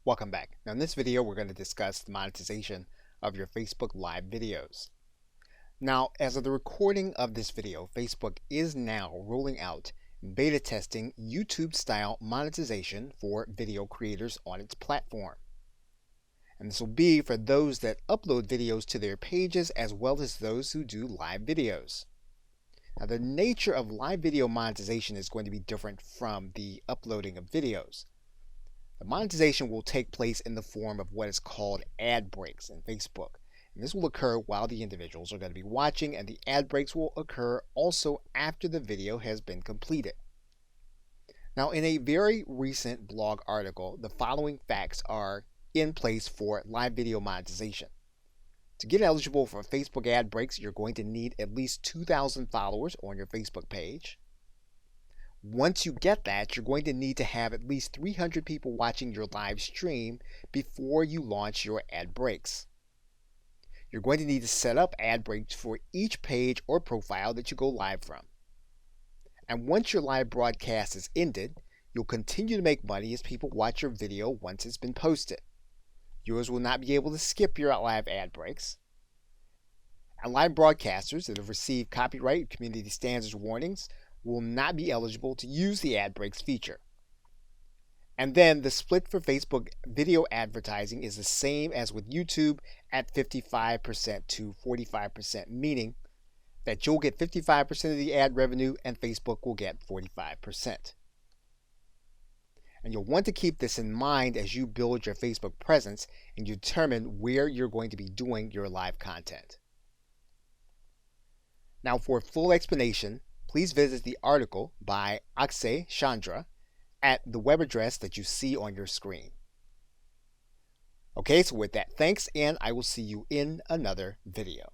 Welcome back. Now in this video, we're going to discuss the monetization of your Facebook Live videos. Now, as of the recording of this video, Facebook is now rolling out beta testing YouTube style monetization for video creators on its platform. And this will be for those that upload videos to their pages as well as those who do live videos. Now, the nature of live video monetization is going to be different from the uploading of videos. The monetization will take place in the form of what is called ad breaks in Facebook. And this will occur while the individuals are going to be watching, and the ad breaks will occur also after the video has been completed. Now, in a very recent blog article, the following facts are in place for live video monetization. To get eligible for Facebook ad breaks, you're going to need at least 2,000 followers on your Facebook page. Once you get that, you're going to need to have at least 300 people watching your live stream before you launch your ad breaks. You're going to need to set up ad breaks for each page or profile that you go live from. And once your live broadcast is ended, you'll continue to make money as people watch your video once it's been posted. Viewers will not be able to skip your live ad breaks. And live broadcasters that have received copyright and community standards warnings will not be eligible to use the ad breaks feature. And then the split for Facebook video advertising is the same as with YouTube at 55% to 45%, meaning that you'll get 55% of the ad revenue and Facebook will get 45%. And you'll want to keep this in mind as you build your Facebook presence and you determine where you're going to be doing your live content. Now, for a full explanation, please visit the article by Akshay Chandra at the web address that you see on your screen. Okay, so with that, thanks, and I will see you in another video.